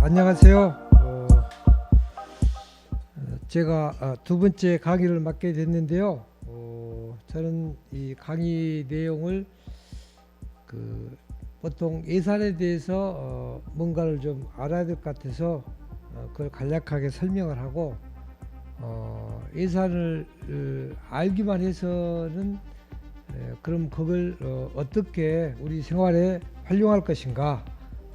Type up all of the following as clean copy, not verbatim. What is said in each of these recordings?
안녕하세요. 제가 두 번째 강의를 맡게 됐는데요. 저는 이 강의 내용을 보통 예산에 대해서 뭔가를 좀 알아야 될 것 같아서 그걸 간략하게 설명을 하고, 예산을 알기만 해서는 그럼 그걸 어떻게 우리 생활에 활용할 것인가,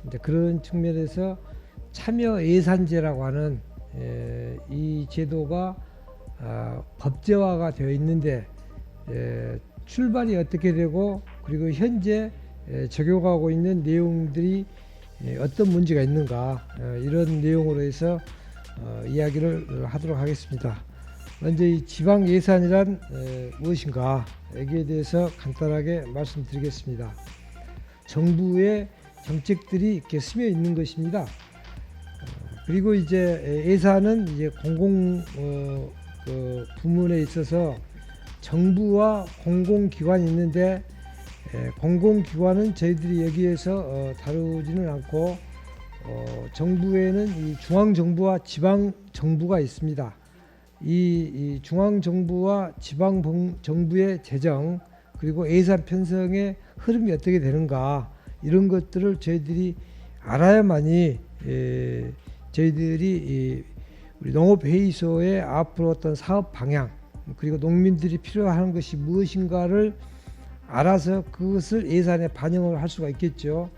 이제 그런 측면에서 참여 예산제라고 하는 이 제도가 법제화가 되어 있는데, 출발이 어떻게 되고 그리고 현재 적용하고 있는 내용들이 어떤 문제가 있는가, 이런 내용으로 해서 이야기를 하도록 하겠습니다. 먼저 이 지방 예산이란 무엇인가, 여기에 대해서 간단하게 말씀드리겠습니다. 정부의 정책들이 이렇게 스며 있는 것입니다. 그리고 이제 예산은 이제 공공 부문에 있어서 정부와 공공기관이 있는데, 공공기관은 저희들이 여기에서 다루지는 않고, 정부에는 이 중앙정부와 지방정부가 있습니다. 이 중앙정부와 지방정부의 재정, 그리고 예산 편성의 흐름이 어떻게 되는가, 이런 것들을 저희들이 알아야만이 저희들이 우리 농업회의소의 앞으로 어떤 사업 방향, 그리고 농민들이 필요한 것이 무엇인가를 알아서 그것을 예산에 반영을 할 수가 있겠죠.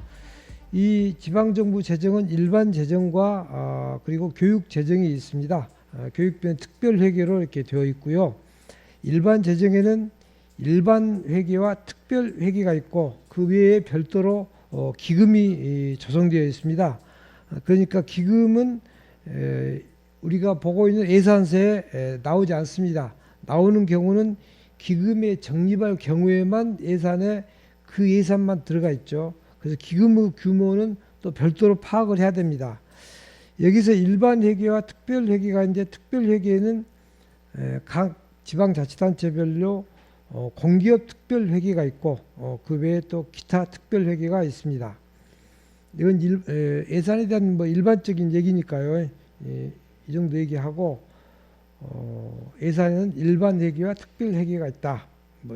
이 지방정부 재정은 일반 재정과 그리고 교육 재정이 있습니다. 교육비는 특별회계로 이렇게 되어 있고요. 일반 재정에는 일반 회계와 특별회계가 있고, 그 외에 별도로 기금이 조성되어 있습니다. 그러니까 기금은 우리가 보고 있는 예산서에 나오지 않습니다. 나오는 경우는 기금에 적립할 경우에만 예산에 그 예산만 들어가 있죠. 그래서 기금의 규모는 또 별도로 파악을 해야 됩니다. 여기서 일반 회계와 특별 회계가 있는데, 특별 회계는 각 지방자치단체별로 공기업 특별 회계가 있고, 그 외에 또 기타 특별 회계가 있습니다. 이건 예산에 대한 일반적인 얘기니까요. 이 정도 얘기하고, 예산에는 일반 회계와 특별 회계가 있다,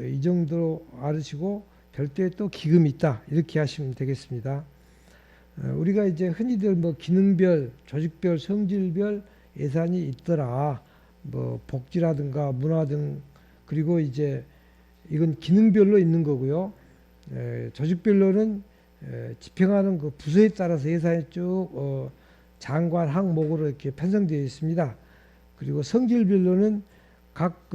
이 정도 알으시고, 별도의 또 기금이 있다, 이렇게 하시면 되겠습니다. 우리가 이제 흔히들 기능별, 조직별, 성질별 예산이 있더라, 복지라든가 문화 등, 그리고 이제 이건 기능별로 있는 거고요. 조직별로는 집행하는 그 부서에 따라서 예산이 쭉 장관 항목으로 이렇게 편성되어 있습니다. 그리고 성질별로는 각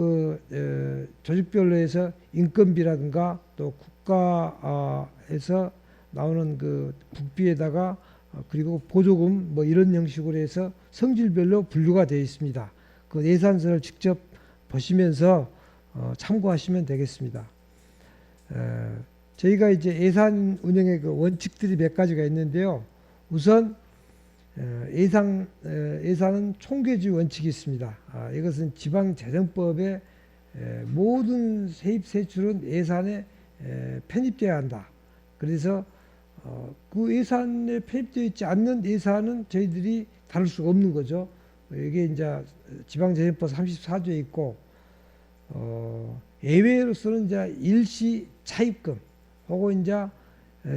조직별로 해서 인건비라든가 또 국가에서 나오는 그 국비에다가 그리고 보조금 이런 형식으로 해서 성질별로 분류가 되어 있습니다. 그 예산서를 직접 보시면서 참고하시면 되겠습니다. 저희가 이제 예산 운영의 그 원칙들이 몇 가지가 있는데요. 우선 예산은 총계주의 원칙이 있습니다. 이것은 지방재정법의 모든 세입 세출은 예산에 편입되어야 한다. 그래서 그 예산에 편입되어 있지 않는 예산은 저희들이 다룰 수가 없는 거죠. 이게 이제 지방재정법 34조에 있고, 예외로서는 이제 일시 차입금 혹은 이제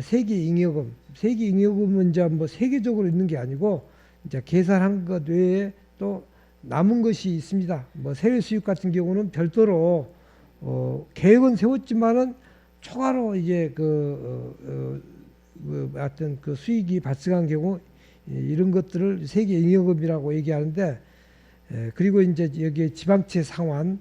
세계잉여금. 세계잉여금은 이제 세계적으로 있는 게 아니고, 이제 계산한 것 외에 또 남은 것이 있습니다. 세외 수입 같은 경우는 별도로 계획은 세웠지만은 초과로 이제 어떤 그 수익이 발생한 경우, 이런 것들을 세계잉여금이라고 얘기하는데, 그리고 이제 여기에 지방채 상환,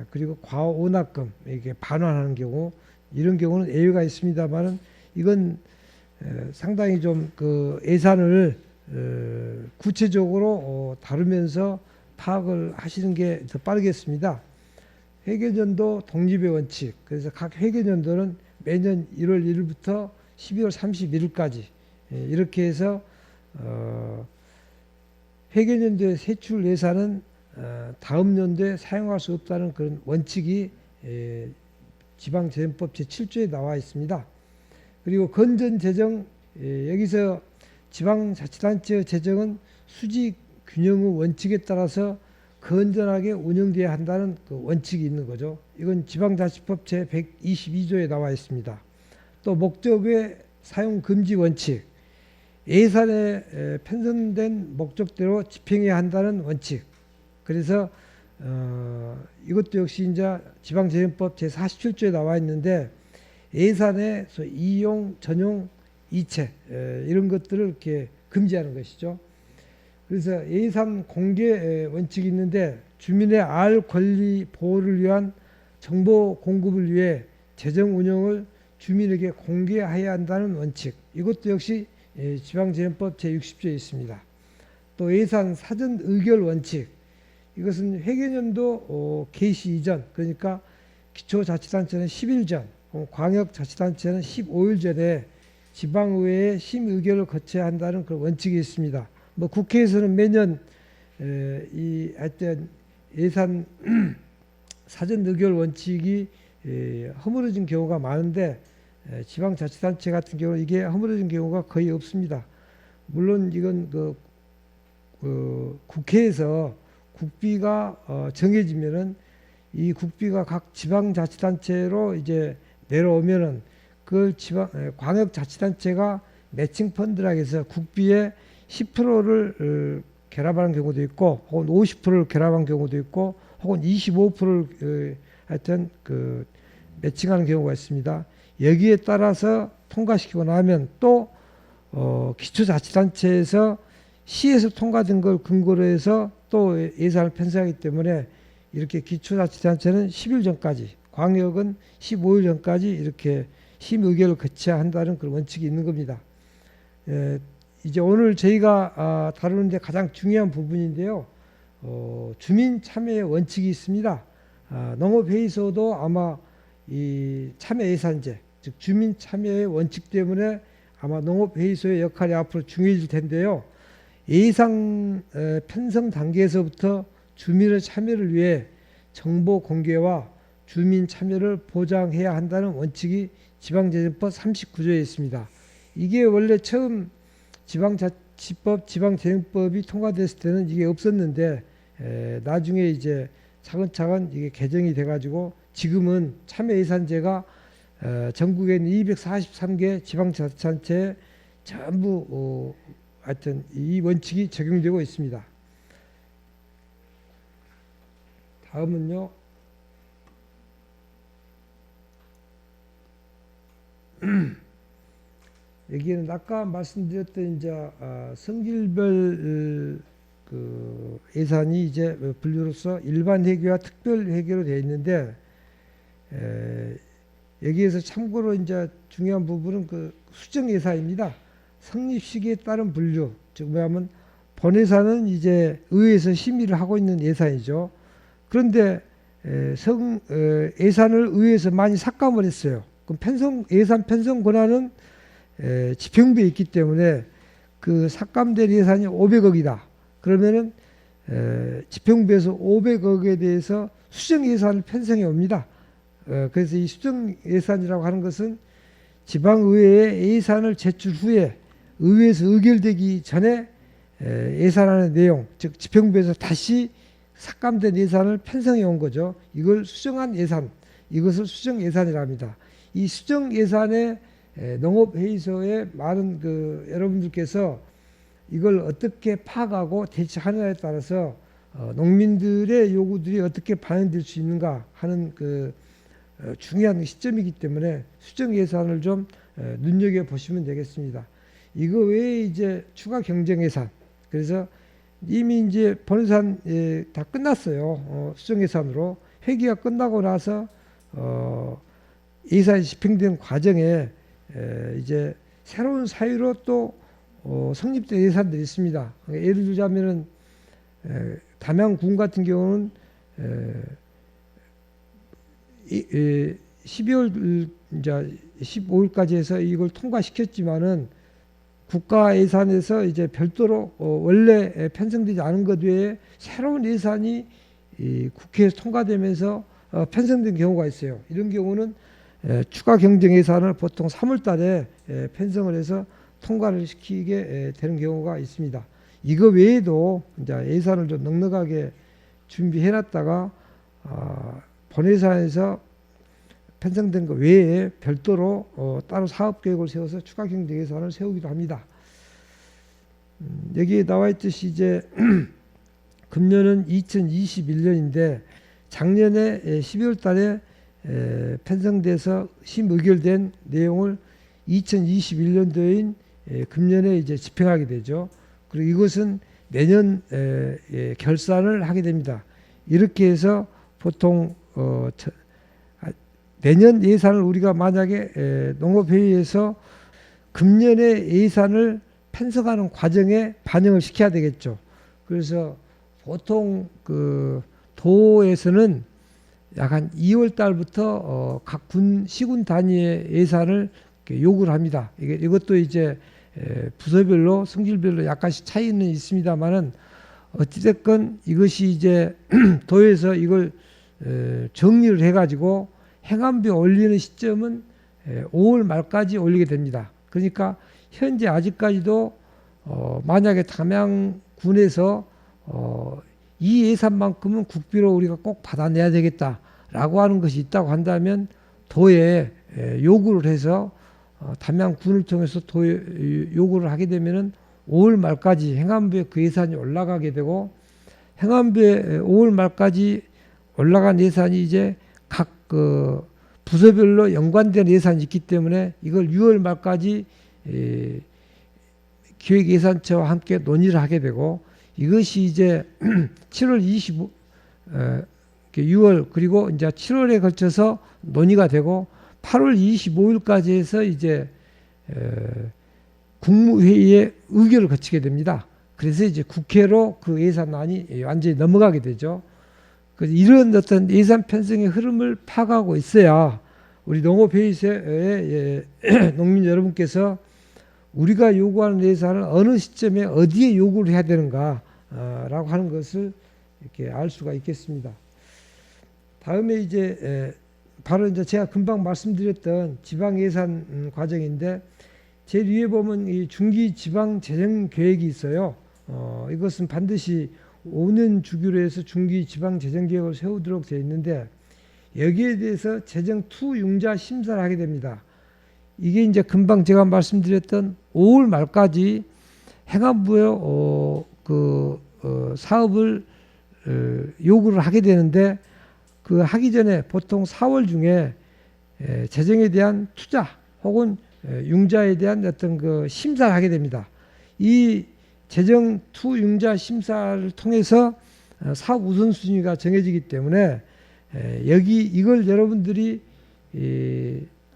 그리고 과오납금, 이게 반환하는 경우, 이런 경우는 예외가 있습니다만은, 이건 상당히 좀 그 예산을 구체적으로 다루면서 파악을 하시는 게 더 빠르겠습니다. 회계연도 독립의 원칙. 그래서 각 회계연도는 매년 1월 1일부터 12월 31일까지 이렇게 해서 회계연도의 세출 예산은 다음 연도에 사용할 수 없다는 그런 원칙이 지방재정법 제7조에 나와 있습니다. 그리고 건전재정, 여기서 지방자치단체 재정은 수직 균형의 원칙에 따라서 건전하게 운영돼야 한다는 그 원칙이 있는 거죠. 이건 지방자치법 제 122조에 나와 있습니다. 또 목적 사용 금지 원칙, 예산에 편성된 목적대로 집행해야 한다는 원칙. 그래서 이것도 역시 이제 지방재정법 제 47조에 나와 있는데 예산의 이용, 전용, 이체 이런 것들을 이렇게 금지하는 것이죠. 그래서 예산 공개 원칙이 있는데 주민의 알 권리 보호를 위한 정보 공급을 위해 재정 운영을 주민에게 공개해야 한다는 원칙. 이것도 역시 지방재정법 제60조에 있습니다. 또 예산 사전 의결 원칙. 이것은 회계연도 개시 이전, 그러니까 기초자치단체는 10일 전, 광역자치단체는 15일 전에 지방의회의 심의결을 거쳐야 한다는 그런 원칙이 있습니다. 뭐 국회에서는 매년 하여튼 예산 사전 의결 원칙이 허물어진 경우가 많은데 지방자치단체 같은 경우는 이게 허물어진 경우가 거의 없습니다. 물론 이건 국회에서 국비가 정해지면은 이 국비가 각 지방자치단체로 이제 내려오면은 그 광역자치단체가 매칭 펀드라 해서 국비의 10%를 결합하는 경우도 있고, 혹은 50%를 결합한 경우도 있고, 혹은 25%를 하여튼 그 매칭하는 경우가 있습니다. 여기에 따라서 통과시키고 나면 또 기초자치단체에서 시에서 통과된 걸 근거로 해서 또 예산을 편성하기 때문에 이렇게 기초자치단체는 10일 전까지, 광역은 15일 전까지 이렇게 심의결을 거쳐야 한다는 그런 원칙이 있는 겁니다. 이제 오늘 저희가 다루는데 가장 중요한 부분인데요. 주민 참여의 원칙이 있습니다. 농업회의소도 아마 이 참여 예산제, 즉 주민 참여의 원칙 때문에 아마 농업회의소의 역할이 앞으로 중요해질 텐데요. 예산 편성 단계에서부터 주민의 참여를 위해 정보 공개와 주민 참여를 보장해야 한다는 원칙이 지방재정법 39조에 있습니다. 이게 원래 처음 지방자치법, 지방재정법이 통과됐을 때는 이게 없었는데 나중에 이제 차근차근 이게 개정이 돼가지고 지금은 참여예산제가 전국에 있는 243개 지방자치단체에 전부 하여튼 이 원칙이 적용되고 있습니다. 다음은요. 여기에는 아까 말씀드렸던 이제 성질별 그 예산이 이제 분류로서 일반 회계와 특별 회계로 되어 있는데 여기에서 참고로 이제 중요한 부분은 그 수정 예산입니다. 성립 시기에 따른 분류, 즉 뭐냐면 본예산은 이제 의회에서 심의를 하고 있는 예산이죠. 그런데 예산을 의회에서 많이 삭감을 했어요. 그럼 예산 편성 권한은 집행부에 있기 때문에 그 삭감된 예산이 500억이다. 그러면은 집행부에서 500억에 대해서 수정 예산을 편성해 옵니다. 그래서 이 수정 예산이라고 하는 것은 지방의회에 예산을 제출 후에 의회에서 의결되기 전에 예산안의 내용, 즉 집행부에서 다시 삭감된 예산을 편성해 온 거죠. 이걸 수정한 예산, 이것을 수정 예산이라 합니다. 이 수정 예산에 농업회의소에 많은 그 여러분들께서 이걸 어떻게 파악하고 대처하느냐에 따라서 농민들의 요구들이 어떻게 반영될 수 있는가 하는 그 중요한 시점이기 때문에 수정 예산을 좀 눈여겨 보시면 되겠습니다. 이거 외에 이제 추가 경정 예산, 그래서 이미 이제 본예산 다 끝났어요. 수정 예산으로 회기가 끝나고 나서 예산이 집행된 과정에 이제 새로운 사유로 또 성립된 예산들이 있습니다. 예를 들자면은 담양군 같은 경우는 12월 이제 15일까지 해서 이걸 통과시켰지만은 국가 예산에서 이제 별도로 원래 편성되지 않은 것 외에 새로운 예산이 국회에서 통과되면서 편성된 경우가 있어요. 이런 경우는 추가 경정 예산을 보통 3월 달에 편성을 해서 통과를 시키게 되는 경우가 있습니다. 이거 외에도 이제 예산을 좀 넉넉하게 준비해 놨다가 본예산에서 편성된 것 외에 별도로 따로 사업 계획을 세워서 추가 경제 예산을 세우기도 합니다. 여기에 나와 있듯이 이제 금년은 2021년인데 작년에 12월 달에 편성돼서 심의결된 내용을 2021년도인 금년에 이제 집행하게 되죠. 그리고 이것은 내년 결산을 하게 됩니다. 이렇게 해서 보통 내년 예산을 우리가 만약에 농업회의에서 금년의 예산을 편성하는 과정에 반영을 시켜야 되겠죠. 그래서 보통 그 도에서는 약 한 2월 달부터 각 시군 단위의 예산을 요구를 합니다. 이것도 이제 부서별로 성질별로 약간씩 차이는 있습니다만은 어찌됐건 이것이 이제 도에서 이걸 정리를 해가지고 행안부에 올리는 시점은 5월 말까지 올리게 됩니다. 그러니까 현재 아직까지도 만약에 담양군에서 이 예산만큼은 국비로 우리가 꼭 받아내야 되겠다라고 하는 것이 있다고 한다면 도에 요구를 해서 담양군을 통해서 도에 요구를 하게 되면은 5월 말까지 행안부에 그 예산이 올라가게 되고 행안부에 5월 말까지 올라간 예산이 이제 각 그 부서별로 연관된 예산이 있기 때문에 이걸 6월 말까지 기획예산처와 함께 논의를 하게 되고 이것이 이제 7월 25, 6월 그리고 이제 7월에 걸쳐서 논의가 되고 8월 25일까지 해서 이제 국무회의에 의결을 거치게 됩니다. 그래서 이제 국회로 그 예산안이 완전히 넘어가게 되죠. 그래서 이런 어떤 예산 편성의 흐름을 파악하고 있어야 우리 농업회의소의 농민 여러분께서 우리가 요구하는 예산을 어느 시점에 어디에 요구를 해야 되는가라고 하는 것을 이렇게 알 수가 있겠습니다. 다음에 이제 바로 이제 제가 금방 말씀드렸던 지방 예산 과정인데 제일 위에 보면 이 중기 지방 재정 계획이 있어요. 이것은 반드시 5년 주기로 해서 중기 지방 재정 계획을 세우도록 되어 있는데 여기에 대해서 재정 투융자 심사를 하게 됩니다. 이게 이제 금방 제가 말씀드렸던 5월 말까지 행안부에 사업을 요구를 하게 되는데 그 하기 전에 보통 4월 중에 재정에 대한 투자 혹은 융자에 대한 어떤 그 심사를 하게 됩니다. 이 재정 투융자 심사를 통해서 사업 우선순위가 정해지기 때문에 여기 이걸 여러분들이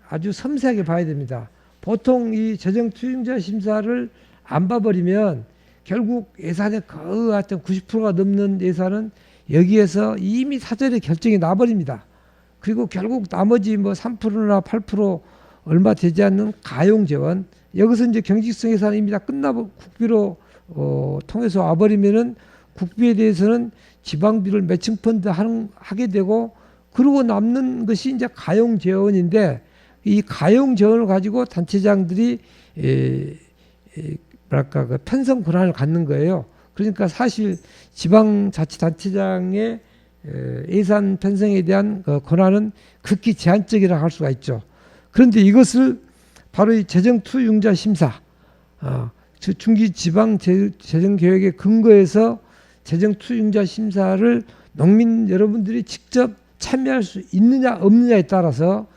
아주 섬세하게 봐야 됩니다. 보통 이 재정 투융자 심사를 안 봐버리면 결국 예산의 거의 하여튼 90%가 넘는 예산은 여기에서 이미 사전에 결정이 나버립니다. 그리고 결국 나머지 뭐 3%나 8% 얼마 되지 않는 가용 재원 여기서 이제 경직성 예산이 이미 다 끝나고 국비로 통해서 와버리면은 국비에 대해서는 지방비를 매칭 펀드 하게 되고 그러고 남는 것이 이제 가용 재원인데 이 가용 재원을 가지고 단체장들이 뭐랄까 그 편성 권한을 갖는 거예요. 그러니까 사실 지방자치단체장의 예산 편성에 대한 권한은 극히 제한적이라고 할 수가 있죠. 그런데 이것을 바로 이 재정투융자 심사, 중기 지방 재정 계획의 근거에서 재정투융자 심사를 농민 여러분들이 직접 참여할 수 있느냐 없느냐에 따라서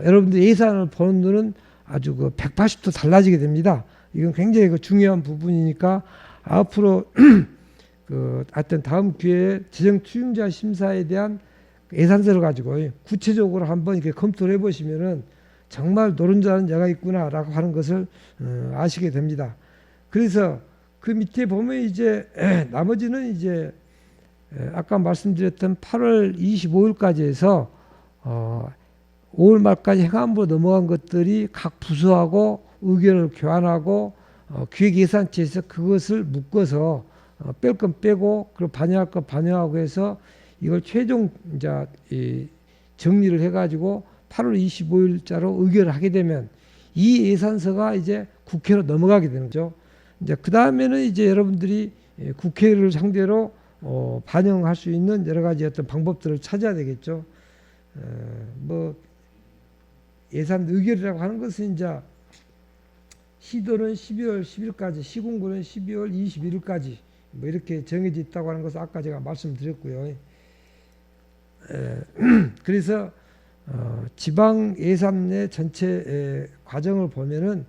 여러분들 예산을 보는 눈은 아주 그 180도 달라지게 됩니다. 이건 굉장히 그 중요한 부분이니까 앞으로 하여튼 다음 기회에 재정투융자 심사에 대한 예산서를 가지고 구체적으로 한번 이렇게 검토를 해보시면은 정말 노른자는 얘가 있구나라고 하는 것을 아시게 됩니다. 그래서 그 밑에 보면 이제 나머지는 이제 아까 말씀드렸던 8월 25일까지 해서 5월 말까지 행안부로 넘어간 것들이 각 부서하고 의견을 교환하고 기획예산처에서 그것을 묶어서 뺄 건 빼고 그리고 반영할 건 반영하고 해서 이걸 최종 이제 정리를 해가지고 8월 25일자로 의결을 하게 되면 이 예산서가 이제 국회로 넘어가게 되는 거죠. 이제 그 다음에는 이제 여러분들이 국회를 상대로 반영할 수 있는 여러 가지 어떤 방법들을 찾아야 되겠죠. 뭐 예산 의결이라고 하는 것은 이제 시도는 12월 10일까지, 시군구는 12월 21일까지 뭐 이렇게 정해져 있다고 하는 것을 아까 제가 말씀드렸고요. 그래서 지방 예산의 전체 과정을 보면은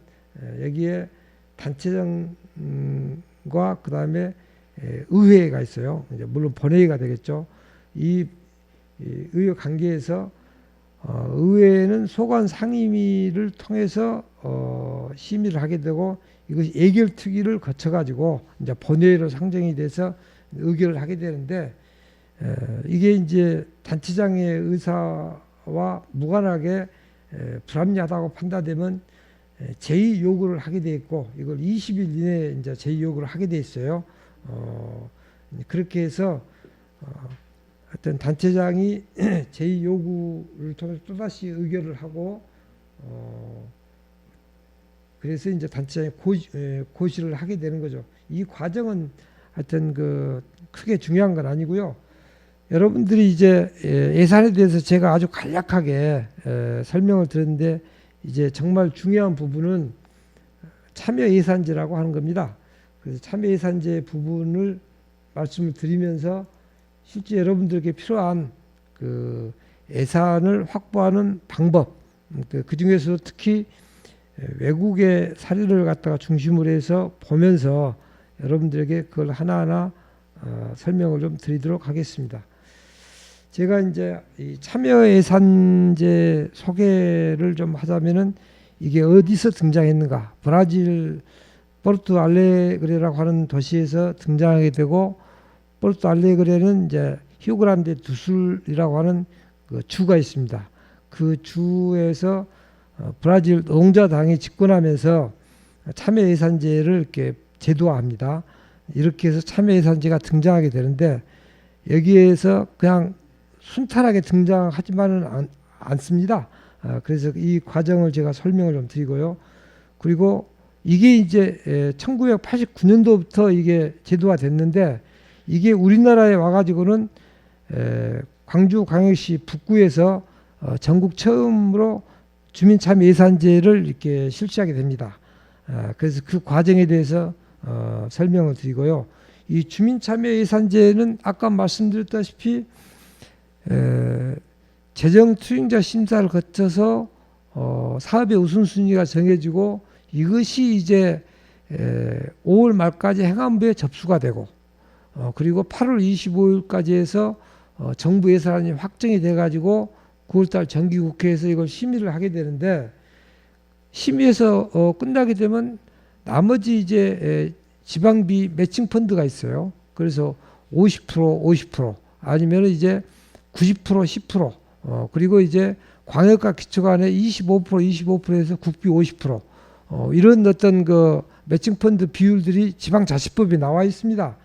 여기에 단체장과 그 다음에 의회가 있어요. 이제 물론 본회의가 되겠죠. 이 의회 관계에서 의회는 소관 상임위를 통해서 심의를 하게 되고 이것이 예결특위를 거쳐가지고 이제 본회의로 상정이 돼서 의결을 하게 되는데 이게 이제 단체장의 의사와 무관하게 불합리하다고 판단되면 제의 요구를 하게 돼 있고 이걸 20일 이내에 이제 제의 요구를 하게 돼 있어요. 그렇게 해서 어떤 단체장이 제의 요구를 통해서 또다시 의결을 하고 그래서 이제 단체장이 고시를 하게 되는 거죠. 이 과정은 하여튼 그 크게 중요한 건 아니고요. 여러분들이 이제 예산에 대해서 제가 아주 간략하게 설명을 드렸는데 이제 정말 중요한 부분은 참여 예산제라고 하는 겁니다. 그래서 참여 예산제 부분을 말씀을 드리면서 실제 여러분들에게 필요한 그 예산을 확보하는 방법, 그 중에서 특히 외국의 사례를 갖다가 중심으로 해서 보면서 여러분들에게 그걸 하나하나 설명을 좀 드리도록 하겠습니다. 제가 이제 이 참여 예산제 소개를 좀 하자면은 이게 어디서 등장했는가? 브라질 포르투 알레그레라고 하는 도시에서 등장하게 되고 포르투 알레그레는 이제 히오그란데 두술이라고 하는 그 주가 있습니다. 그 주에서 브라질 농자당이 집권하면서 참여 예산제를 이렇게 제도화합니다. 이렇게 해서 참여 예산제가 등장하게 되는데 여기에서 그냥 순탄하게 등장하지만은 않습니다. 그래서 이 과정을 제가 설명을 좀 드리고요. 그리고 이게 이제 1989년도부터 이게 제도화됐는데 이게 우리나라에 와가지고는 광주광역시 북구에서 전국 처음으로 주민참여 예산제를 이렇게 실시하게 됩니다. 그래서 그 과정에 대해서 설명을 드리고요. 이 주민참여 예산제는 아까 말씀드렸다시피 재정 투입자 심사를 거쳐서 사업의 우선순위가 정해지고 이것이 이제 5월 말까지 행안부에 접수가 되고 그리고 8월 25일까지 해서 정부 예산안이 확정이 돼 가지고 9월달 정기국회에서 이걸 심의를 하게 되는데 심의에서 끝나게 되면 나머지 이제 지방비 매칭 펀드가 있어요. 그래서 50% 아니면 이제 90% 10% 그리고 이제 광역과 기초간에 25%에서 국비 50% 이런 어떤 그 매칭 펀드 비율들이 지방자치법에 나와 있습니다.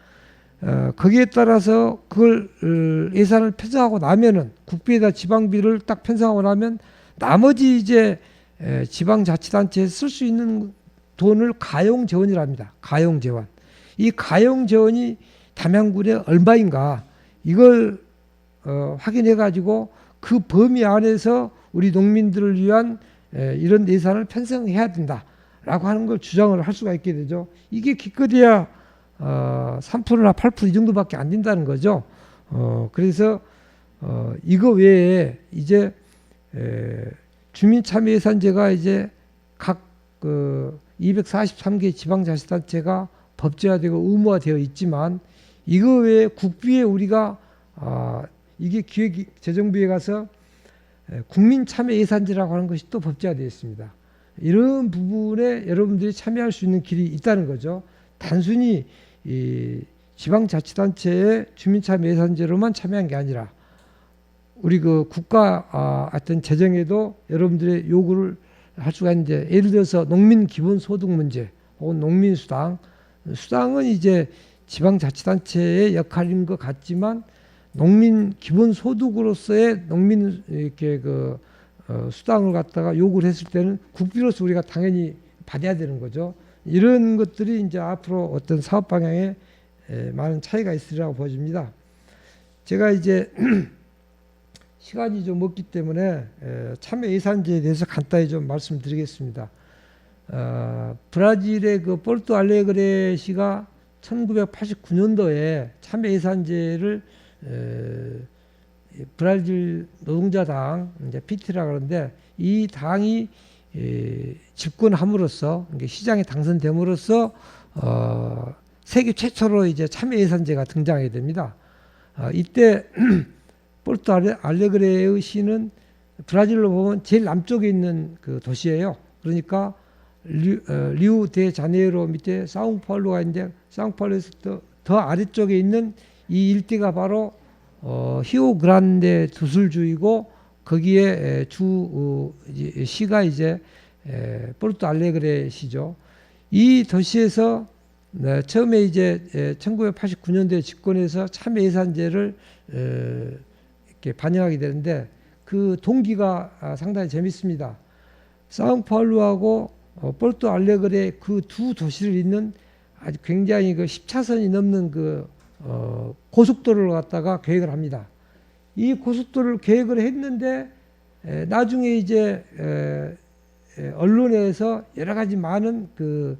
거기에 따라서 그걸 예산을 편성하고 나면은 국비에다 지방비를 딱 편성하고 나면 나머지 이제 지방자치단체에 쓸 수 있는 돈을 가용재원이랍니다. 가용재원. 이 가용재원이 담양군에 얼마인가 이걸 확인해 가지고 그 범위 안에서 우리 농민들을 위한 이런 예산을 편성해야 된다라고 하는 걸 주장을 할 수가 있게 되죠. 이게 기껏해야 3%나 8% 이 정도밖에 안 된다는 거죠. 그래서 이거 외에 이제 주민참여예산제가 이제 각 243개 지방자치단체가 법제화되고 의무화되어 있지만 이거 외에 국비에 우리가 이게 기획재정부에 가서 국민참여예산제라고 하는 것이 또 법제화되어 있습니다. 이런 부분에 여러분들이 참여할 수 있는 길이 있다는 거죠. 단순히 이 지방자치단체의 주민참여예산제로만 참여한 게 아니라 우리 그 국가 어떤 재정에도 여러분들의 요구를 할 수가 있는데 예를 들어서 농민 기본소득 문제 혹은 농민수당 수당은 이제 지방자치단체의 역할인 것 같지만 농민 기본소득으로서의 농민 이렇게 그 수당을 갖다가 요구를 했을 때는 국비로서 우리가 당연히 받아야 되는 거죠. 이런 것들이 이제 앞으로 어떤 사업 방향에 많은 차이가 있으리라고 보여집니다. 제가 이제 시간이 좀 없기 때문에 참여 예산제에 대해서 간단히 좀 말씀드리겠습니다. 브라질의 그 포르투 알레그레시가 1989년도에 참여 예산제를 브라질 노동자당 이제 PT라 그러는데 이 당이 집권함으로써 시장에 당선됨으로써 세계 최초로 이제 참여 예산제가 등장하게 됩니다. 이때 포르투 알레그레의 시는 브라질로 보면 제일 남쪽에 있는 그 도시예요. 그러니까 리우 데 자네이로 밑에 사우파울루가 있는데 사우파울루에서 더 아래쪽에 있는 이 일대가 바로 히오 그란데 두술주이고 거기에 주 시가 이제 포르투 알레그레 시죠. 이 도시에서 처음에 이제 1989년도에 집권해서 참여 예산제를 이렇게 반영하게 되는데 그 동기가 상당히 재밌습니다. 사우파울루하고 포르투 알레그레 그 두 도시를 잇는 아주 굉장히 그 10차선이 넘는 그 고속도로를 갖다가 계획을 합니다. 이 고속도로를 계획을 했는데 나중에 이제 언론에서 여러 가지 많은 그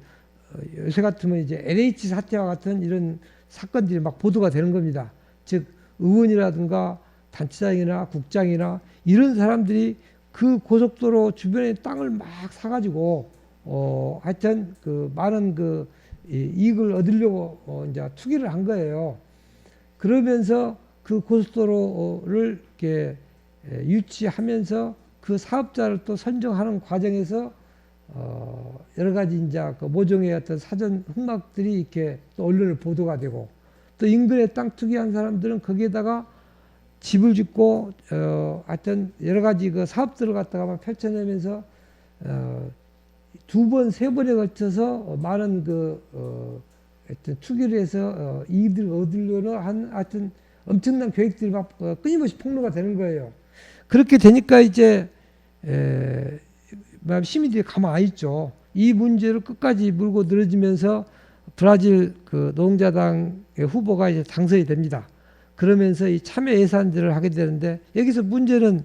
요새 같으면 이제 LH 사태와 같은 이런 사건들이 막 보도가 되는 겁니다. 즉 의원이라든가 단체장이나 국장이나 이런 사람들이 그 고속도로 주변에 땅을 막 사가지고 하여튼 그 많은 그 이익을 얻으려고 이제 투기를 한 거예요. 그러면서 그 고속도로를 이렇게 유치하면서 그 사업자를 또 선정하는 과정에서 여러 가지 이제 그 모종의 어떤 사전 흑막들이 이렇게 또 언론에 보도가 되고 또 인근에 땅 투기한 사람들은 거기에다가 집을 짓고 하여튼 여러 가지 그 사업들을 갖다가 막 펼쳐내면서 두 번, 세 번에 걸쳐서 많은 그 하여튼 투기를 해서 이익을 얻으려는 한 하여튼 엄청난 계획들이 막 끊임없이 폭로가 되는 거예요. 그렇게 되니까 이제 시민들이 가만 안 있죠. 이 문제를 끝까지 물고 늘어지면서 브라질 그 노동자당의 후보가 이제 당선이 됩니다. 그러면서 이 참여 예산제를 하게 되는데 여기서 문제는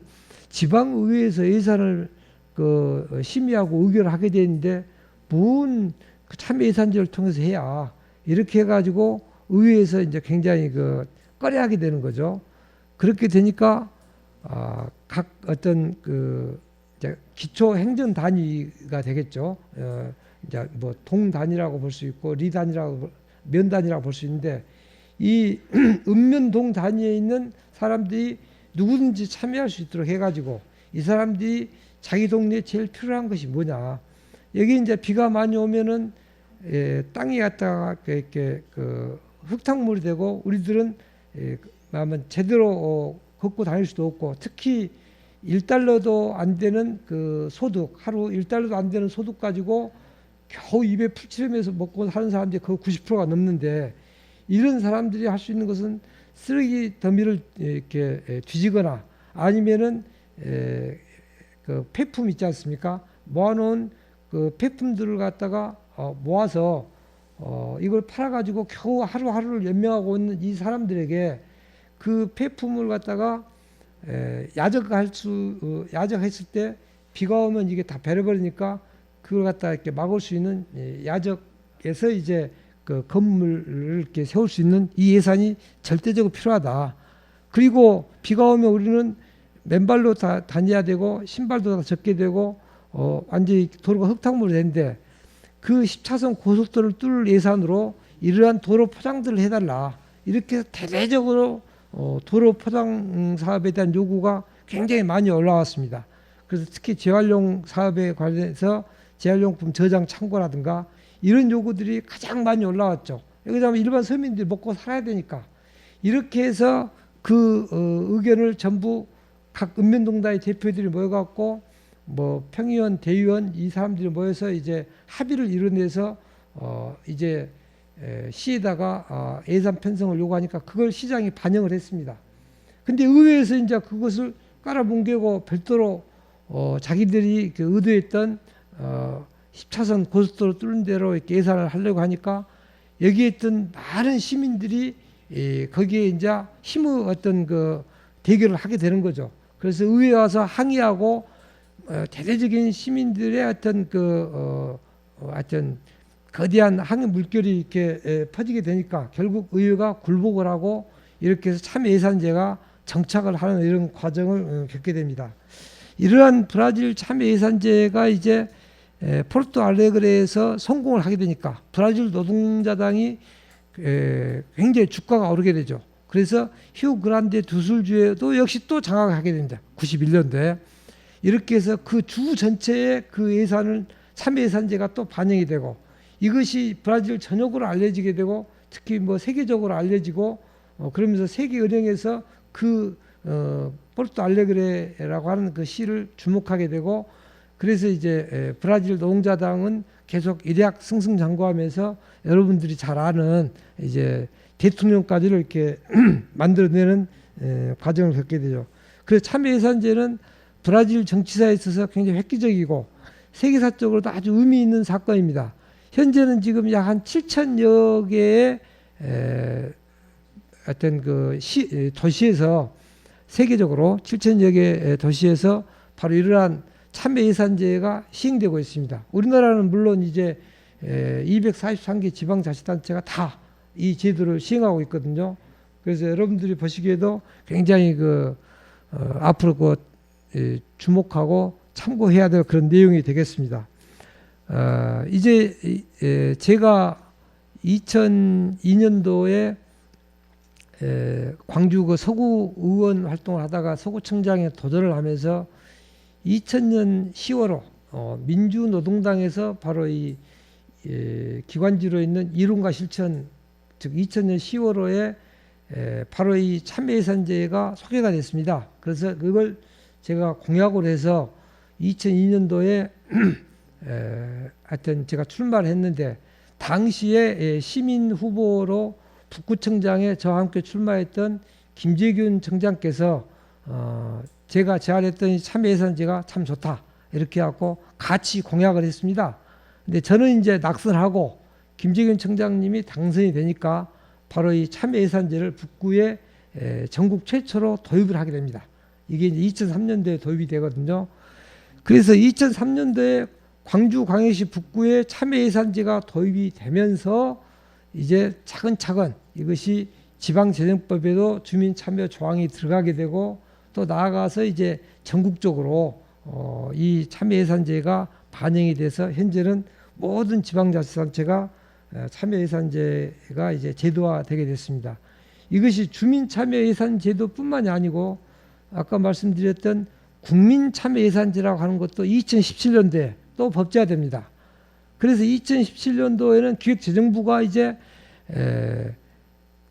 지방의회에서 예산을 그 심의하고 의결을 하게 되는데 뭔 그 참여 예산제를 통해서 해야 이렇게 해가지고 의회에서 이제 굉장히 그 꺼려하게 되는 거죠. 그렇게 되니까 각 어떤 그 이제 기초 행정 단위가 되겠죠. 이제 뭐 동 단위라고 볼 수 있고 리 단위라고 면 단위라고 볼 수 있는데 이 읍면동 단위에 있는 사람들이 누구든지 참여할 수 있도록 해가지고 이 사람들이 자기 동네에 제일 필요한 것이 뭐냐. 여기 이제 비가 많이 오면은 땅이 갖다가 이렇게 그 흙탕물이 되고 우리들은 제대로 걷고 다닐 수도 없고 특히 1달러도 안 되는 그 소득 하루 1달러도 안 되는 소득 가지고 겨우 입에 풀칠하면서 먹고 사는 사람들이 거의 90%가 넘는데 이런 사람들이 할 수 있는 것은 쓰레기 더미를 이렇게 뒤지거나 아니면은 그 폐품 있지 않습니까? 모아놓은 그 폐품들을 갖다가 모아서 이걸 팔아가지고 겨우 하루하루를 연명하고 있는 이 사람들에게 그 폐품을 갖다가 야적했을 때 비가 오면 이게 다 베려버리니까 그걸 갖다 이렇게 막을 수 있는 야적에서 이제 그 건물을 이렇게 세울 수 있는 이 예산이 절대적으로 필요하다. 그리고 비가 오면 우리는 맨발로 다 다녀야 되고 신발도 다 젖게 되고 완전히 도로가 흙탕물이 되는데 그 10차선 고속도로를 뚫을 예산으로 이러한 도로 포장들을 해달라. 이렇게 대대적으로 도로 포장 사업에 대한 요구가 굉장히 많이 올라왔습니다. 그래서 특히 재활용 사업에 관련해서 재활용품 저장 창고라든가 이런 요구들이 가장 많이 올라왔죠. 여기다 일반 서민들이 먹고 살아야 되니까 이렇게 해서 그 의견을 전부 각 읍면동단의 대표들이 모여갖고 뭐 평의원, 대의원 이 사람들이 모여서 이제 합의를 이뤄내서 이제 시에다가 예산 편성을 요구하니까 그걸 시장이 반영을 했습니다. 근데 의회에서 이제 그것을 깔아뭉개고 별도로 자기들이 그 의도했던 10차선 고속도로 뚫는 대로 이렇게 예산을 하려고 하니까 여기에 있던 많은 시민들이 거기에 이제 힘의 어떤 그 대결을 하게 되는 거죠. 그래서 의회에 와서 항의하고 대대적인 시민들의 어떤 하여튼 거대한 항의 물결이 이렇게 퍼지게 되니까 결국 의회가 굴복을 하고 이렇게 해서 참여 예산제가 정착을 하는 이런 과정을 겪게 됩니다. 이러한 브라질 참여 예산제가 이제 포르투 알레그레에서 성공을 하게 되니까 브라질 노동자당이 굉장히 주가가 오르게 되죠. 그래서 히우 그란데 두술주에도 역시 또 장악을 하게 됩니다. 91년도에. 이렇게 해서 그 주 전체에 그 예산을 참여 예산제가 또 반영이 되고 이것이 브라질 전역으로 알려지게 되고 특히 뭐 세계적으로 알려지고 그러면서 세계은행에서 그 포르투 알레그레라고 하는 그 시를 주목하게 되고 그래서 이제 브라질 노동자당은 계속 일약 승승장구하면서 여러분들이 잘 아는 이제 대통령까지를 이렇게 만들어내는 과정을 겪게 되죠. 그래서 참여 예산제는 브라질 정치사에 있어서 굉장히 획기적이고 세계사적으로도 아주 의미 있는 사건입니다. 현재는 지금 약 한 7천여 개의 어떤 그 도시에서 세계적으로 7천여 개 도시에서 바로 이러한 참여 예산제가 시행되고 있습니다. 우리나라는 물론 이제 243개 지방자치단체가 다 이 제도를 시행하고 있거든요. 그래서 여러분들이 보시기에도 굉장히 앞으로 주목하고 참고해야 될 그런 내용이 되겠습니다. 이제 제가 2002년도에 광주 서구 의원 활동을 하다가 서구청장에 도전을 하면서 2000년 10월호 민주노동당에서 바로 이 기관지로 있는 이론과 실천 즉 2000년 10월호에 바로 이 참여예산제가 소개가 됐습니다. 그래서 그걸 제가 공약으로 해서 2002년도에 하여튼 제가 출마를 했는데 당시에 시민 후보로 북구청장에 저와 함께 출마했던 김재균 청장께서 제가 제안했던 이 참여예산제가 참 좋다 이렇게 하고 같이 공약을 했습니다. 근데 저는 이제 낙선하고 김재균 청장님이 당선이 되니까 바로 이 참여예산제를 북구에 전국 최초로 도입을 하게 됩니다. 이게 이제 2003년도에 도입이 되거든요. 그래서 2003년도에 광주광역시 북구에 참여예산제가 도입이 되면서 이제 차근차근 이것이 지방재정법에도 주민참여 조항이 들어가게 되고 또 나아가서 이제 전국적으로 이 참여예산제가 반영이 돼서 현재는 모든 지방자치단체가 참여예산제가 이제 제도화되게 됐습니다. 이것이 주민참여예산제도뿐만이 아니고 아까 말씀드렸던 국민참여예산제라고 하는 것도 2017년도에 또 법제화됩니다. 그래서 2017년도에는 기획재정부가 이제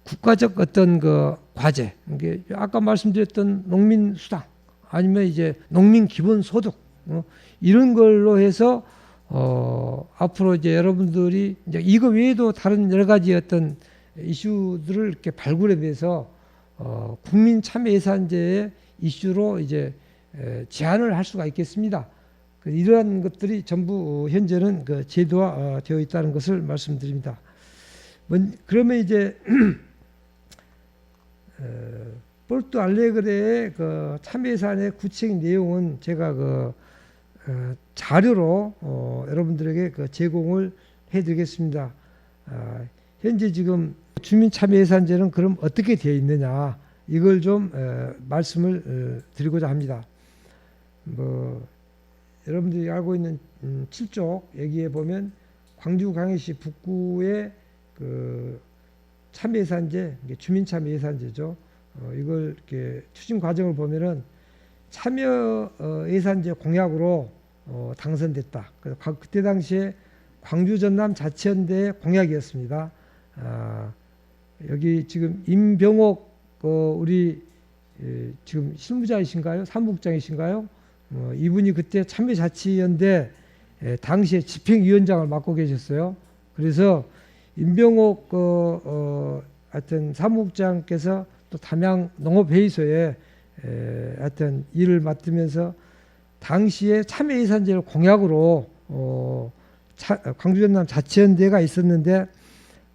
국가적 어떤 과제, 아까 말씀드렸던 농민수당 아니면 이제 농민기본소득 이런 걸로 해서 앞으로 이제 여러분들이 이제 이거 외에도 다른 여러 가지 어떤 이슈들을 이렇게 발굴해 내서 국민 참여 예산제의 이슈로 이제 제안을 할 수가 있겠습니다. 이러한 것들이 전부 현재는 제도화 되어 있다는 것을 말씀드립니다. 그러면 이제 포르투 알레그레의 참여 예산의 구체적인 내용은 제가 자료로 여러분들에게 제공을 해드리겠습니다. 현재 지금 주민참여예산제는 그럼 어떻게 되어 있느냐 이걸 좀 말씀을 드리고자 합니다. 여러분들이 알고 있는 7쪽 여기에 보면 광주광역시 북구의 참여예산제, 주민참여예산제죠. 이걸 이렇게 추진 과정을 보면은 참여예산제 공약으로 당선됐다. 그때 당시에 광주 전남 자치연대의 공약이었습니다. 여기 지금 임병옥 우리 지금 실무자이신가요? 사무국장이신가요? 이분이 그때 참여자치연대 당시에 집행위원장을 맡고 계셨어요. 그래서 임병옥 하여튼 사무국장께서 또 담양 농업회의소에 하여튼 일을 맡으면서 당시에 참여 예산제를 공약으로 광주 전남 자치연대가 있었는데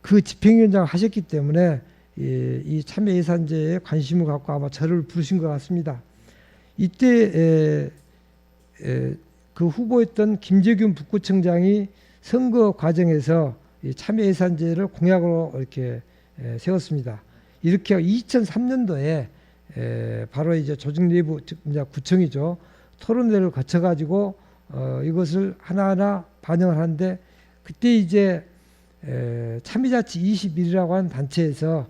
그 집행위원장을 하셨기 때문에 이 참여 예산제에 관심을 갖고 아마 저를 부르신 것 같습니다. 이때 그 후보였던 김재균 북구청장이 선거 과정에서 이 참여 예산제를 공약으로 이렇게 세웠습니다. 이렇게 2003년도에 바로 이제 조직 내부 즉 이제 구청이죠. 토론회를 거쳐가지고 이것을 하나하나 반영을 하는데 그때 이제 참여자치 21이라고 하는 단체에서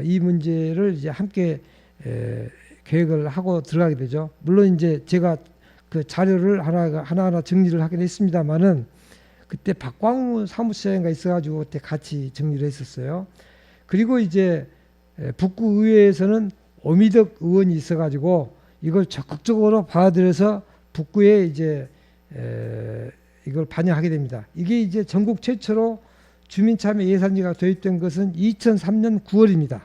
이 문제를 이제 함께 계획을 하고 들어가게 되죠. 물론 이제 제가 그 자료를 하나하나 정리를 하긴 했습니다만은 그때 박광우 사무처장가 있어가지고 그때 같이 정리를 했었어요. 그리고 이제 북구의회에서는 오미덕 의원이 있어가지고 이걸 적극적으로 받아들여서 북구에 이제 이걸 반영하게 됩니다. 이게 이제 전국 최초로 주민참여 예산제가 도입된 것은 2003년 9월입니다.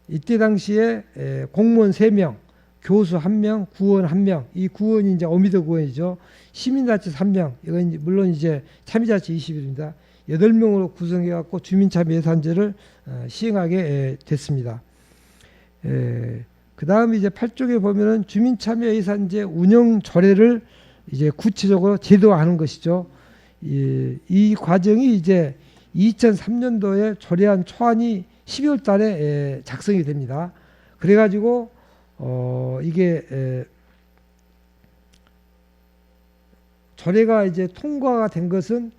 이때 당시에 공무원 3명, 교수 1명, 구원 1명, 이 구원이 이제 오미덕 의원이죠. 시민자치 3명, 이건 물론 이제 참여자치 20일입니다. 8명으로 구성해갖고 주민참여 예산제를 시행하게 됐습니다. 그 다음 이제 8쪽에 보면은 주민참여 예산제 운영 조례를 이제 구체적으로 제도화하는 것이죠. 이 과정이 이제 2003년도에 조례안 초안이 12월 달에 작성이 됩니다. 그래가지고 이게 조례가 이제 통과가 된 것은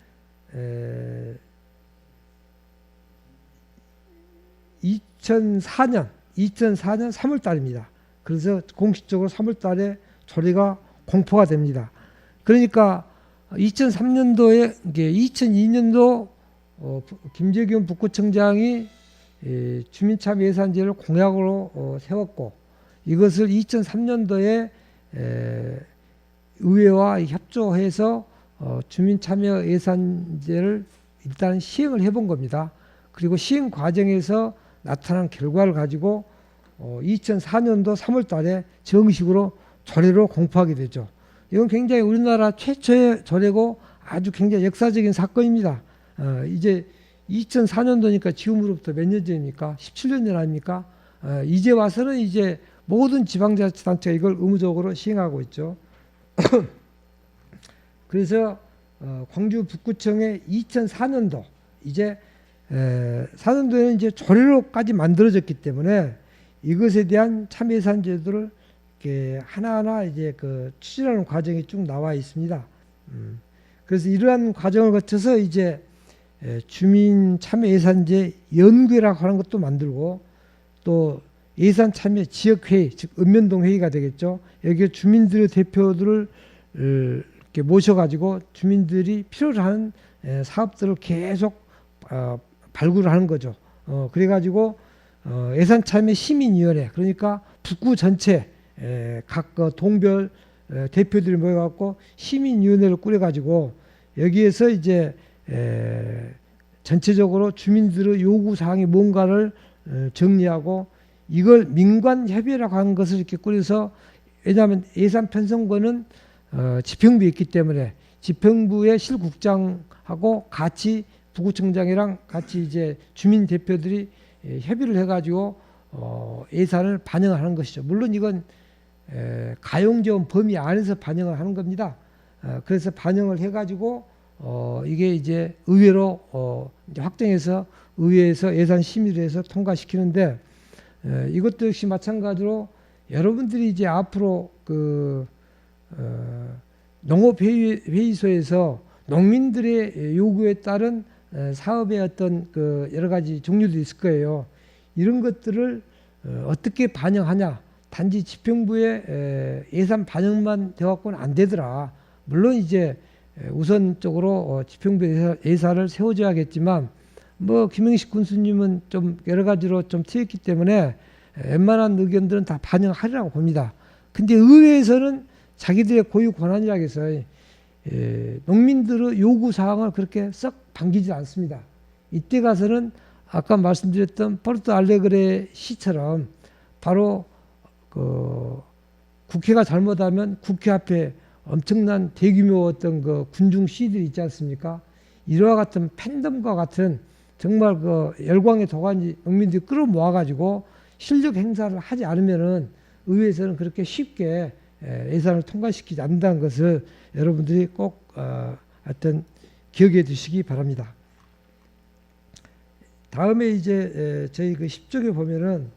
2004년 3월 달입니다. 그래서 공식적으로 3월 달에 조례가 공포가 됩니다. 그러니까 2003년도에 이게 2002년도 김재균 북구청장이 주민참여 예산제를 공약으로 세웠고 이것을 2003년도에 의회와 협조해서 주민참여 예산제를 일단 시행을 해본 겁니다. 그리고 시행 과정에서 나타난 결과를 가지고 2004년도 3월 달에 정식으로 조례로 공포하게 되죠. 이건 굉장히 우리나라 최초의 조례고 아주 굉장히 역사적인 사건입니다. 이제 2004년도니까 지금으로부터 몇 년 전입니까? 17년 전 아닙니까? 이제 와서는 이제 모든 지방자치단체가 이걸 의무적으로 시행하고 있죠. 그래서 광주 북구청의 2004년도 이제 4년도에는 이제 조례로까지 만들어졌기 때문에 이것에 대한 참여 예산 제도를 이렇게 하나하나 이제 그 추진하는 과정이 쭉 나와 있습니다. 그래서 이러한 과정을 거쳐서 이제 주민 참여 예산제 연구회라고 하는 것도 만들고 또 예산 참여 지역회의 즉 읍면동 회의가 되겠죠. 여기에 주민들의 대표들을 이렇게 모셔가지고 주민들이 필요로 하는 사업들을 계속 발굴을 하는 거죠. 그래가지고 예산 참여 시민위원회 그러니까 북구 전체 각 동별 대표들이 모여갖고 시민위원회를 꾸려가지고 여기에서 이제 전체적으로 주민들의 요구 사항이 뭔가를 정리하고 이걸 민관협의회라고 하는 것을 이렇게 꾸려서 왜냐하면 예산 편성권은 지평부에 있기 때문에 지평부의 실국장하고 같이 부구청장이랑 같이 이제 주민 대표들이 협의를 해가지고 예산을 반영하는 것이죠. 물론 이건 가용지원 범위 안에서 반영을 하는 겁니다. 그래서 반영을 해가지고 이게 이제 의회로 이제 확정해서 의회에서 예산 심의를 해서 통과시키는데 이것도 역시 마찬가지로 여러분들이 이제 앞으로 그 농업회의소에서 농민들의 요구에 따른 사업의 어떤 그 여러 가지 종류도 있을 거예요. 이런 것들을 어떻게 반영하냐. 단지 지평부의 예산 반영만 되어갖고는 안 되더라. 물론 이제 우선적으로 지평부 예산을 세워줘야겠지만 뭐 김영식 군수님은 좀 여러 가지로 좀 튀었기 때문에 웬만한 의견들은 다 반영하리라고 봅니다. 근데 의회에서는 자기들의 고유 권한이라고 해서 농민들의 요구사항을 그렇게 썩 반기지 않습니다. 이때 가서는 아까 말씀드렸던 포르투 알레그레 시처럼 바로 그 국회가 잘못하면 국회 앞에 엄청난 대규모 어떤 그 군중 시위들이 있지 않습니까? 이와 같은 팬덤과 같은 정말 그 열광의 도가니 농민들이 끌어모아가지고 실력 행사를 하지 않으면은 의회에서는 그렇게 쉽게 예산을 통과시키지 않는다는 것을 여러분들이 꼭 하여튼 기억해 두시기 바랍니다. 다음에 이제 저희 그 10쪽에 보면은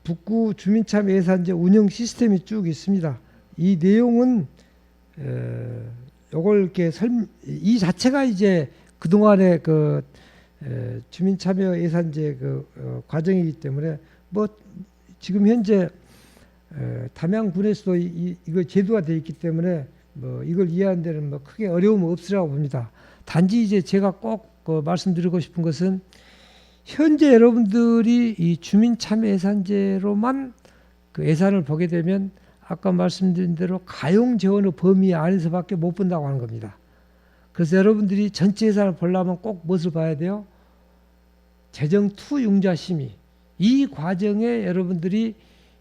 북구 주민참여 예산제 운영 시스템이 쭉 있습니다. 이 내용은 요걸 이렇게 이 자체가 이제 그동안의 그 주민참여 예산제 그 과정이기 때문에 뭐 지금 현재 담양군에서도 이거 제도가 되어 있기 때문에 뭐 이걸 이해하는 데는 뭐 크게 어려움은 없으라고 봅니다. 단지 이제 제가 꼭 말씀드리고 싶은 것은 현재 여러분들이 이 주민참여 예산제로만 그 예산을 보게 되면 아까 말씀드린 대로 가용재원의 범위 안에서밖에 못 본다고 하는 겁니다. 그래서 여러분들이 전체 예산을 보려면 꼭 무엇을 봐야 돼요? 재정투융자 심의. 이 과정에 여러분들이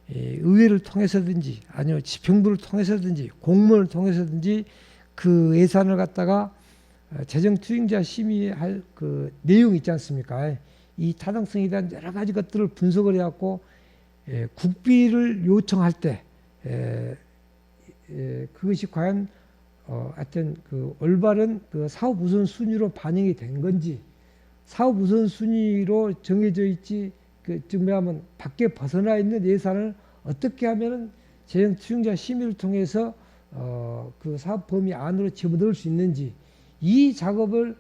의회를 통해서든지 아니면 집행부를 통해서든지 공무원을 통해서든지 그 예산을 갖다가 재정투융자 심의할 그 내용이 있지 않습니까? 이 타당성에 대한 여러 가지 것들을 분석을 해갖고 국비를 요청할 때 그것이 과연 하여튼 그 올바른 그 사업 우선순위로 반영이 된 건지 사업 우선순위로 정해져 있지 즉 뭐냐면 밖에 벗어나 있는 예산을 어떻게 하면은 재정투융자 심의를 통해서 그 사업 범위 안으로 집어넣을 수 있는지 이 작업을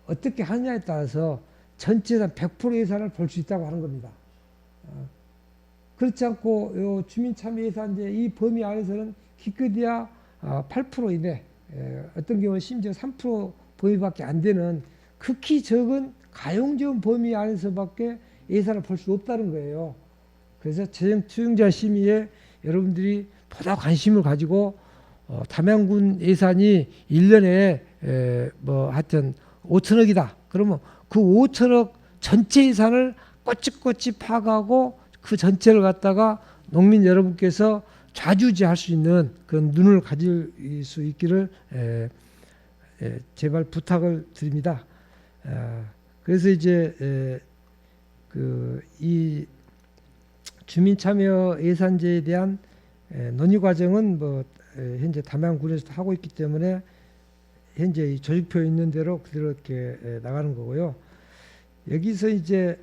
어떻게 하느냐에 따라서 전체 예산 100% 예산을 볼 수 있다고 하는 겁니다. 그렇지 않고 요 주민참여 예산제 이 범위 안에서는 기껏해야 8% 이내 어떤 경우는 심지어 3% 범위밖에 안 되는 극히 적은 가용재원 범위 안에서밖에 예산을 볼 수 없다는 거예요. 그래서 재정투융자 심의에 여러분들이 보다 관심을 가지고 담양군 예산이 1년에 뭐 하여튼 5천억이다. 그러면 그 5천억 전체 예산을 꼬치꼬치 파악하고 그 전체를 갖다가 농민 여러분께서 좌지우지할 수 있는 그런 눈을 가질 수 있기를 제발 부탁을 드립니다. 그래서 이제 이 주민참여 예산제에 대한 논의 과정은 뭐 현재 담양군에서도 하고 있기 때문에 현재 이 조직표에 있는 대로 그대로 이렇게 나가는 거고요. 여기서 이제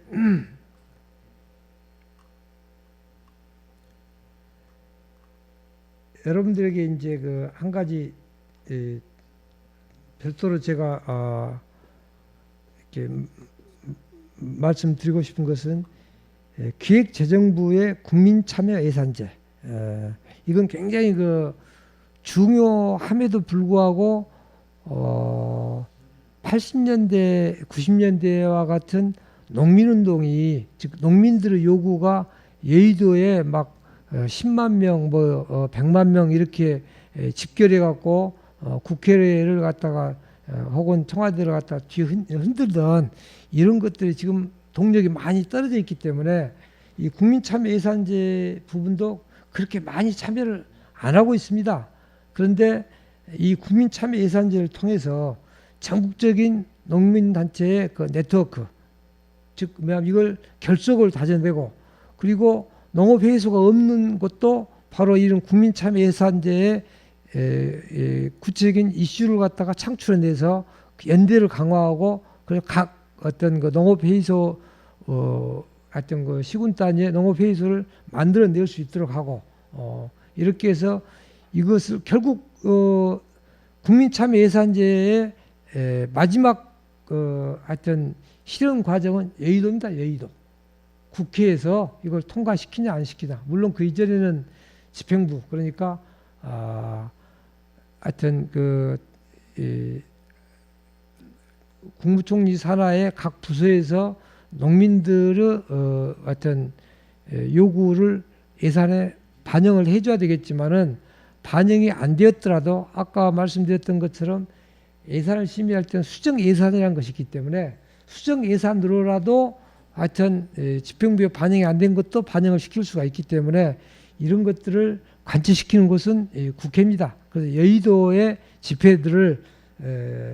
여러분들에게 이제 그 한 가지 별도로 제가 이렇게 말씀드리고 싶은 것은 기획재정부의 국민참여 예산제 이건 굉장히 그 중요함에도 불구하고 80년대 90년대와 같은 농민운동이 즉 농민들의 요구가 여의도에 막 10만 명, 뭐 100만 명 이렇게 집결해 갖고 국회를 갖다가 혹은 청와대를 갖다가 뒤 흔들던 이런 것들이 지금 동력이 많이 떨어져 있기 때문에 이 국민참여 예산제 부분도 그렇게 많이 참여를 안 하고 있습니다. 그런데 이 국민참여 예산제를 통해서 전국적인 농민단체의 그 네트워크, 즉 이걸 결속을 다져내고 그리고 농업회의소가 없는 것도 바로 이런 국민참여 예산제의 구체적인 이슈를 갖다가 창출해내서 연대를 강화하고 그리고 각 어떤 그 농업회의소 어떤 그 시군 단위의 농업회의소를 만들어낼 수 있도록 하고 이렇게 해서 이것을 결국 국민참여 예산제의 마지막 하여튼 실현 과정은 여의도입니다. 여의도. 국회에서 이걸 통과시키냐 안 시키냐. 물론 그 이전에는 집행부 그러니까 하여튼 국무총리 산하의 각 부서에서 농민들의 하여튼 요구를 예산에 반영을 해줘야 되겠지만은 반영이 안 되었더라도 아까 말씀드렸던 것처럼 예산을 심의할 때는 수정 예산이라는 것이 있기 때문에 수정 예산으로라도 하여튼 집행부에 반영이 안 된 것도 반영을 시킬 수가 있기 때문에 이런 것들을 관철시키는 곳은 국회입니다. 그래서 여의도의 집회들을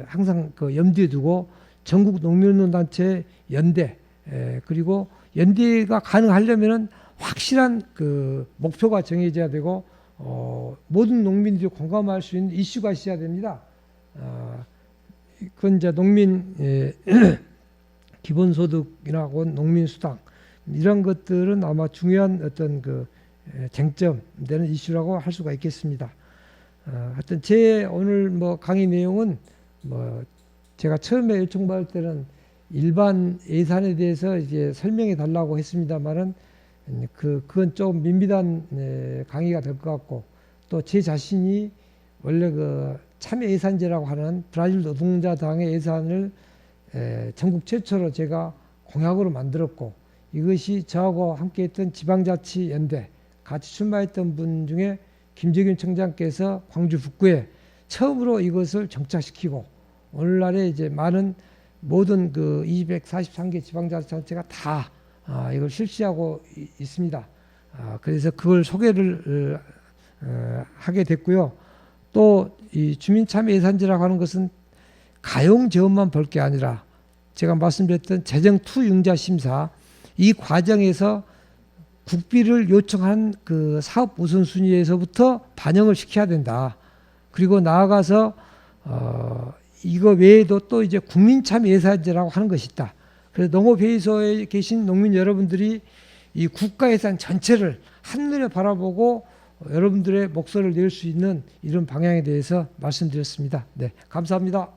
항상 그 염두에 두고 전국 농민운동단체 연대 그리고 연대가 가능하려면은 확실한 그 목표가 정해져야 되고 모든 농민들이 공감할 수 있는 이슈가 있어야 됩니다. 그건 이제 농민 기본소득이나 농민수당 이런 것들은 아마 중요한 어떤 그 쟁점되는 이슈라고 할 수가 있겠습니다. 하여튼 제 오늘 뭐 강의 내용은 뭐 제가 처음에 요청받을 때는 일반 예산에 대해서 이제 설명해 달라고 했습니다만은 그건 좀 밋밋한 강의가 될 것 같고 또 제 자신이 원래 그 참여 예산제라고 하는 브라질 노동자당의 예산을 전국 최초로 제가 공약으로 만들었고 이것이 저하고 함께했던 지방자치연대 같이 출마했던 분 중에 김재균 청장께서 광주 북구에 처음으로 이것을 정착시키고 오늘날에 이제 많은 모든 그 243개 지방자치단체가 다 이걸 실시하고 있습니다. 그래서 그걸 소개를 하게 됐고요. 또 이 주민참여예산제라고 하는 것은 가용제원만 볼 게 아니라 제가 말씀드렸던 재정투융자 심사 이 과정에서 국비를 요청한 그 사업 우선순위에서부터 반영을 시켜야 된다. 그리고 나아가서 이거 외에도 또 이제 국민참여예산제라고 하는 것이 있다. 그래서 농업회의소에 계신 농민 여러분들이 이 국가예산 전체를 한눈에 바라보고 여러분들의 목소리를 낼 수 있는 이런 방향에 대해서 말씀드렸습니다. 네, 감사합니다.